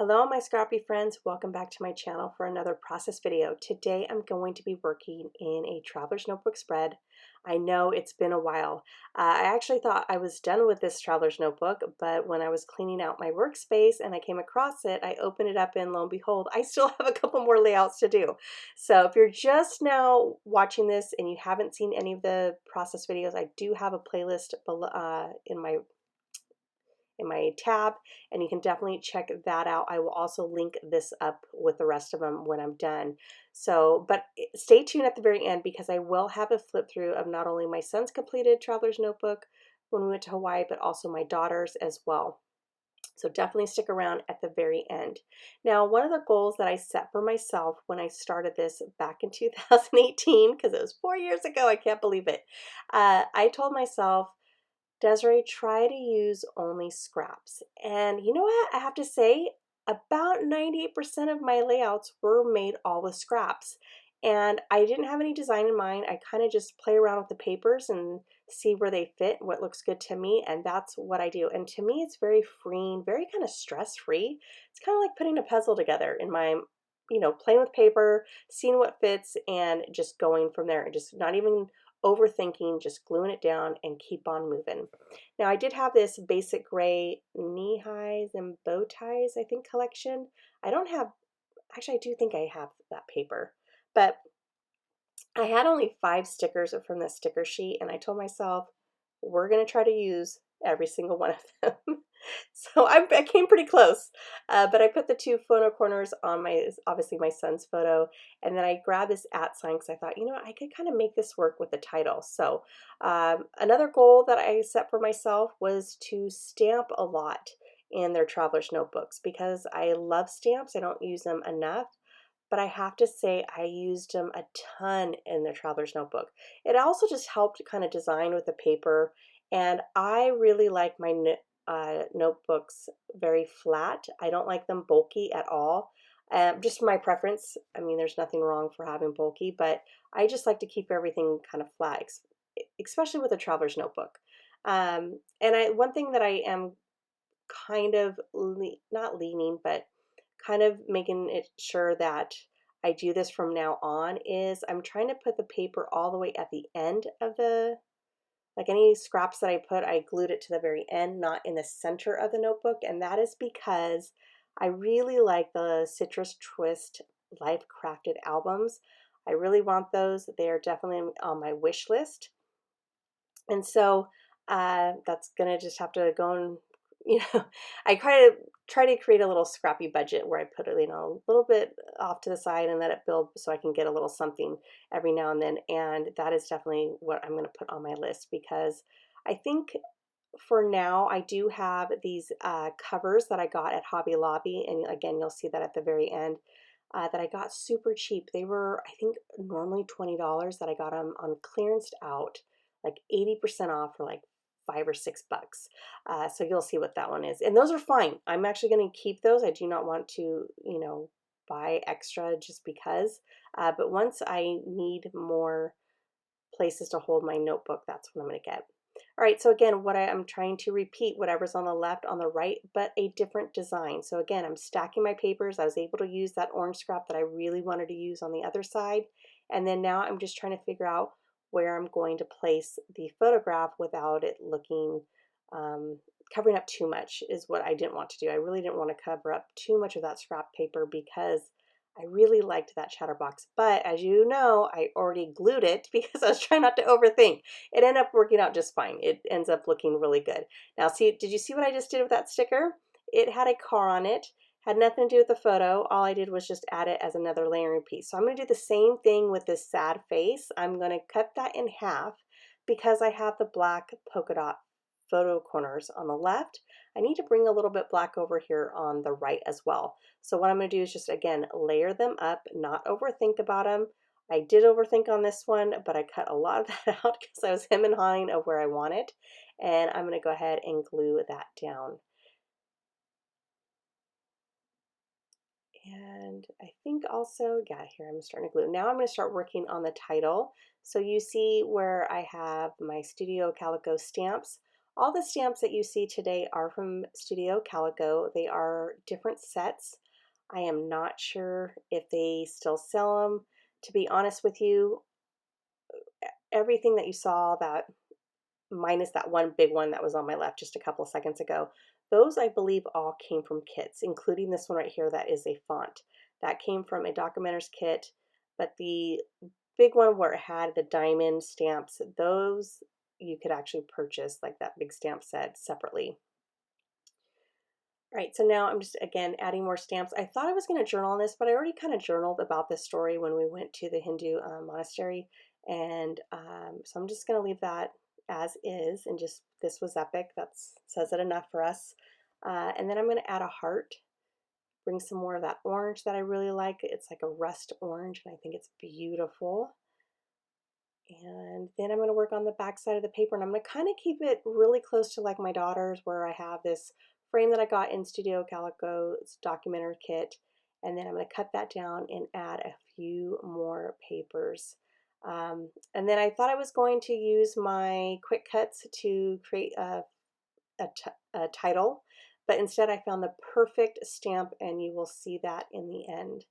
Hello my scrappy friends, welcome back to my channel for another process video. Today I'm going to be working in a traveler's notebook spread. I know it's been a while. I actually thought I was done with this traveler's notebook, but when I was cleaning out my workspace and I came across it, I opened it up and lo and behold, I still have a couple more layouts to do. So if you're just now watching this and you haven't seen any of the process videos, I do have a playlist below, in my tab, and you can definitely check that out. I will also link this up with the rest of them when I'm done. So, but stay tuned at the very end because I will have a flip through of not only my son's completed traveler's notebook when we went to Hawaii, but also my daughter's as well. So definitely stick around at the very end. Now, one of the goals that I set for myself when I started this back in 2018, because it was 4 years ago, I can't believe it. I told myself, Desiree, try to use only scraps. And you know what? I have to say, about 98% of my layouts were made all with scraps. And I didn't have any design in mind. I kind of just play around with the papers and see where they fit, what looks good to me, and that's what I do. And to me, it's very freeing, very kind of stress-free. It's kind of like putting a puzzle together in my, playing with paper, seeing what fits, and just going from there. Just not even overthinking, just gluing it down and keep on moving. Now I did have this basic gray knee highs and bow ties, I think, collection. I don't have, actually I do think I have that paper, but I had only 5 stickers from the sticker sheet and I told myself, we're going to try to use every single one of them. So I came pretty close, but I put the 2 photo corners on obviously my son's photo, and then I grabbed this @ sign because I thought, you know what, I could kind of make this work with the title. So another goal that I set for myself was to stamp a lot in their traveler's notebooks because I love stamps. I don't use them enough. But I have to say I used them a ton in their traveler's notebook. It also just helped kind of design with the paper, and I really like my notebooks very flat. I don't like them bulky at all. Just my preference. I mean, there's nothing wrong for having bulky, but I just like to keep everything kind of flat, especially with a traveler's notebook. And one thing that I am kind of not leaning, but kind of making it sure that I do this from now on is I'm trying to put the paper all the way at the end of like any scraps that I put, I glued it to the very end, not in the center of the notebook. And that is because I really like the Citrus Twist Life Crafted albums. I really want those. They are definitely on my wish list. And so that's gonna just have to go and, I try to create a little scrappy budget where I put it, a little bit off to the side and let it build so I can get a little something every now and then. And that is definitely what I'm gonna put on my list because I think for now I do have these covers that I got at Hobby Lobby, and again, you'll see that at the very end. That I got super cheap. They were, I think, normally $20 that I got them on clearanced out, like 80% off for like $5 or $6. So you'll see what that one is. And those are fine. I'm actually going to keep those. I do not want to, buy extra just because. But once I need more places to hold my notebook, that's what I'm going to get. All right, so again, I'm trying to repeat whatever's on the left on the right, but a different design. So again, I'm stacking my papers. I was able to use that orange scrap that I really wanted to use on the other side. And then now I'm just trying to figure out where I'm going to place the photograph without it looking, covering up too much is what I didn't want to do. I really didn't want to cover up too much of that scrap paper because I really liked that chatterbox, but as you know, I already glued it because I was trying not to overthink. It ended up working out just fine. It ends up looking really good. Now, see, did you see what I just did with that sticker? It had a car on it, had nothing to do with the photo. All I did was just add it as another layering piece. So I'm going to do the same thing with this sad face. I'm going to cut that in half because I have the black polka dot photo corners on the left. I need to bring a little bit black over here on the right as well. So what I'm going to do is just, again, layer them up, not overthink about them. I did overthink on this one, but I cut a lot of that out because I was hem and hawing of where I want it. And I'm going to go ahead and glue that down. And I think also, yeah, here I'm starting to glue. Now I'm going to start working on the title. So you see where I have my Studio Calico stamps. All the stamps that you see today are from Studio Calico. They are different sets. I am not sure if they still sell them. To be honest with you, everything that you saw, that minus that one big one that was on my left just a couple of seconds ago, those I believe all came from kits, including this one right here that is a font. That came from a Documenters kit, but the big one where it had the diamond stamps, those you could actually purchase, like that big stamp set, separately. All right, so now I'm just, again, adding more stamps. I thought I was going to journal on this, but I already kind of journaled about this story when we went to the Hindu monastery. And so I'm just going to leave that as is, and just, this was epic. That says it enough for us. And then I'm going to add a heart, bring some more of that orange that I really like. It's like a rust orange, and I think it's beautiful. And then I'm going to work on the back side of the paper, and I'm going to kind of keep it really close to like my daughter's, where I have this frame that I got in Studio Calico's Documenter kit, and then I'm going to cut that down and add a few more papers. And then I thought I was going to use my quick cuts to create a title, but instead I found the perfect stamp, and you will see that in the end.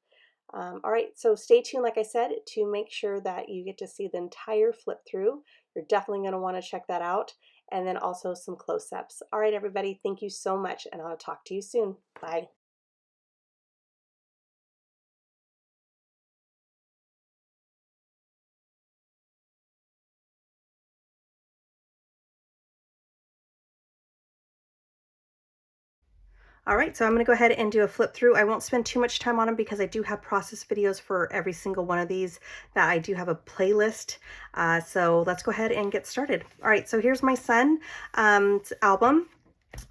All right, so stay tuned, like I said, to make sure that you get to see the entire flip through. You're definitely going to want to check that out, and then also some close-ups. All right, everybody, thank you so much, and I'll talk to you soon. Bye. All right, so I'm going to go ahead and do a flip through. I won't spend too much time on them because I do have process videos for every single one of these, that I do have a playlist. So let's go ahead and get started. All right, so here's my son album.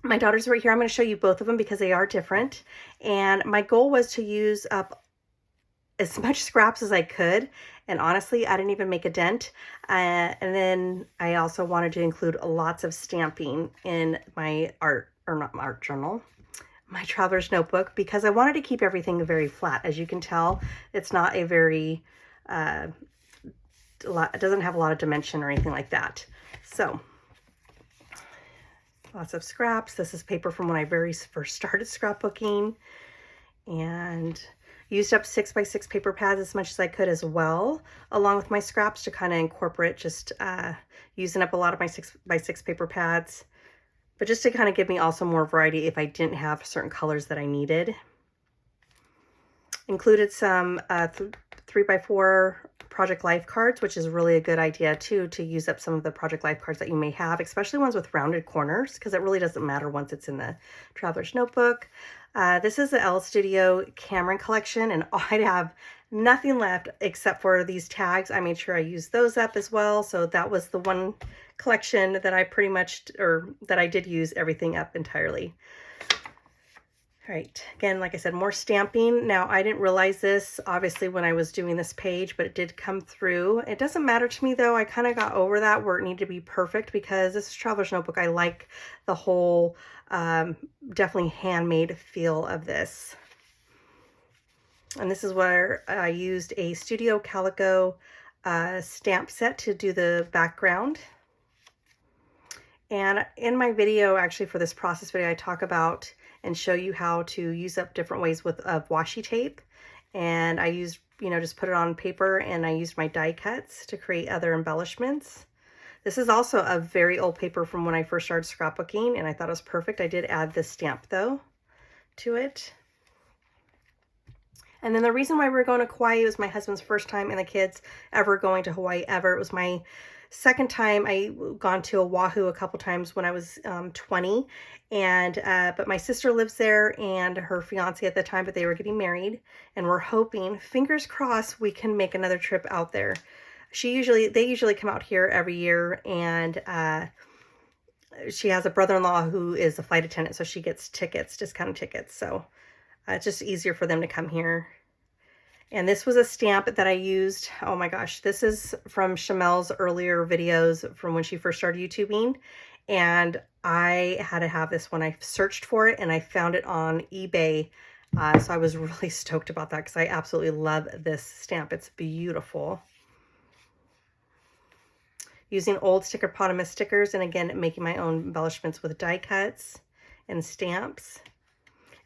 My daughter's right here. I'm going to show you both of them because they are different. And my goal was to use up as much scraps as I could. And honestly, I didn't even make a dent. And then I also wanted to include lots of stamping in my art, or not my art journal, my traveler's notebook, because I wanted to keep everything very flat. As you can tell, it's not a very, it doesn't have a lot of dimension or anything like that. So lots of scraps. This is paper from when I very first started scrapbooking, and used up 6x6 paper pads as much as I could as well, along with my scraps, to kind of incorporate just using up a lot of my 6x6 paper pads, but just to kind of give me also more variety if I didn't have certain colors that I needed. Included some 3x4 Project Life cards, which is really a good idea too, to use up some of the Project Life cards that you may have, especially ones with rounded corners, because it really doesn't matter once it's in the traveler's notebook. This is the L Studio Cameron collection, and I have nothing left except for these tags. I made sure I used those up as well, so that was the one collection that I pretty much, or that I did use everything up entirely. All right, again, like I said, more stamping. Now, I didn't realize this, obviously, when I was doing this page, but it did come through. It doesn't matter to me, though. I kind of got over that, where it needed to be perfect, because this is Traveler's Notebook. I like the whole definitely handmade feel of this. And this is where I used a Studio Calico stamp set to do the background. And in my video, actually, for this process video, I talk about and show you how to use up different ways with washi tape. And I used, just put it on paper, and I used my die cuts to create other embellishments. This is also a very old paper from when I first started scrapbooking, and I thought it was perfect. I did add this stamp, though, to it. And then the reason why we're going to Kauai was my husband's first time, and the kids ever going to Hawaii ever. It was my second time. I gone to Oahu a couple times when I was 20, and but my sister lives there, and her fiance at the time, but they were getting married, and we're hoping, fingers crossed, we can make another trip out there. They usually come out here every year, and she has a brother-in-law who is a flight attendant, so she gets tickets, discounted tickets, so it's just easier for them to come here. And this was a stamp that I used. Oh my gosh, this is from Chamel's earlier videos from when she first started YouTubing. And I had to have this when I searched for it, and I found it on eBay. So I was really stoked about that, because I absolutely love this stamp. It's beautiful. using old Stickerpotamus stickers, and again, making my own embellishments with die cuts and stamps.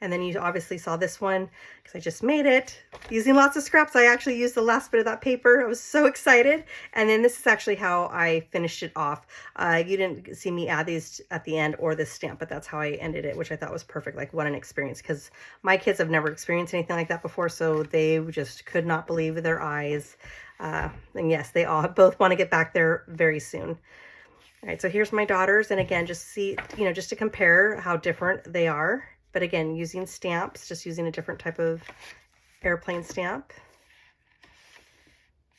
And then you obviously saw this one because I just made it using lots of scraps. I actually used the last bit of that paper. I was so excited. And then this is actually how I finished it off. You didn't see me add these at the end or this stamp, but that's how I ended it, which I thought was perfect. Like, what an experience, because my kids have never experienced anything like that before. So they just could not believe their eyes. And yes, they all both want to get back there very soon. All right, so here's my daughters. And again, just see, you know, just to compare how different they are. But again, using stamps, just using a different type of airplane stamp.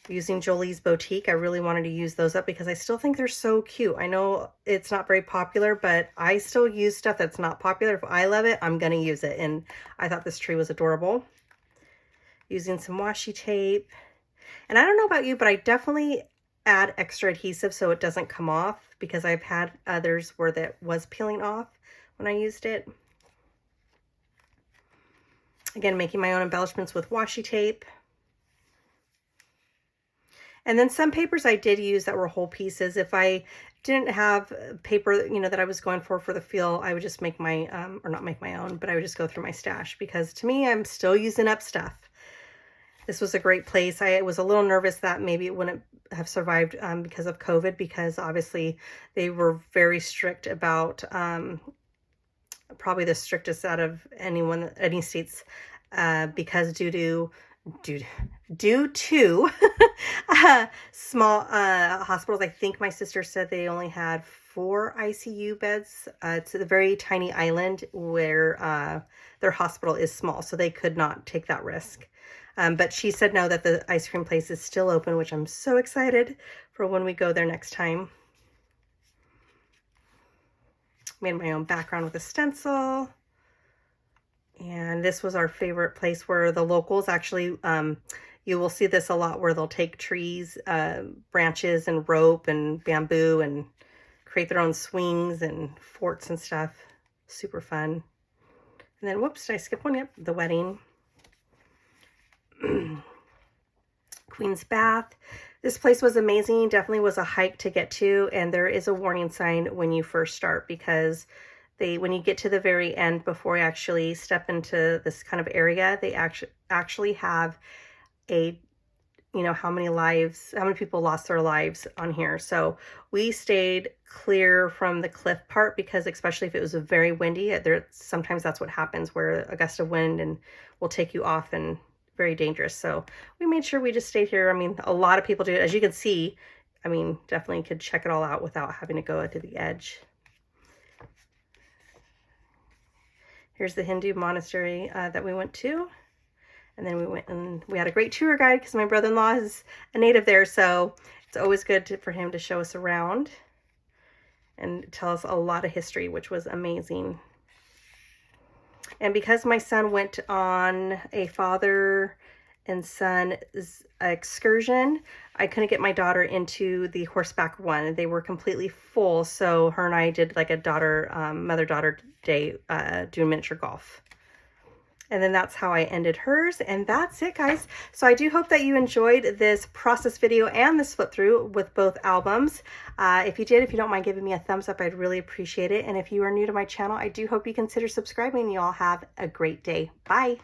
Using Jolie's Boutique, I really wanted to use those up because I still think they're so cute. I know it's not very popular, but I still use stuff that's not popular. If I love it, I'm going to use it. And I thought this tree was adorable. Using some washi tape. And I don't know about you, but I definitely add extra adhesive so it doesn't come off, because I've had others where that was peeling off when I used it. Again, making my own embellishments with washi tape. And then some papers I did use that were whole pieces. If I didn't have paper, you know, that I was going for the feel, I would just make my, or not make my own, but I would just go through my stash, because to me, I'm still using up stuff. This was a great place. I was a little nervous that maybe it wouldn't have survived because of COVID, because obviously they were very strict about, probably the strictest out of any states, because due to small hospitals. I think my sister said they only had 4 ICU beds. It's a very tiny island where their hospital is small, so they could not take that risk. But she said no, that the ice cream place is still open, which I'm so excited for when we go there next time. Made my own background with a stencil. And this was our favorite place where the locals actually, you will see this a lot, where they'll take trees, branches and rope and bamboo and create their own swings and forts and stuff. Super fun. And then, whoops, did I skip one? Yep, the wedding. Queen's Bath. This place was amazing. Definitely was a hike to get to, and there is a warning sign when you first start, because when you get to the very end, before you actually step into this kind of area, they actually have a, you know, how many people lost their lives on here. So we stayed clear from the cliff part, because especially if it was very windy, sometimes that's what happens, where a gust of wind and will take you off, and very dangerous. So we made sure we just stayed here. I mean, a lot of people do it. As you can see, I mean, definitely could check it all out without having to go to the edge. Here's the Hindu monastery that we went to. And then we went and we had a great tour guide, because my brother-in-law is a native there. So it's always good for him to show us around and tell us a lot of history, which was amazing. And because my son went on a father and son excursion, I couldn't get my daughter into the horseback one. They were completely full. So her and I did like a mother-daughter day doing miniature golf. And then that's how I ended hers. And that's it, guys. So I do hope that you enjoyed this process video and this flip through with both albums. If you did, if you don't mind giving me a thumbs up, I'd really appreciate it. And if you are new to my channel, I do hope you consider subscribing. You all have a great day. Bye.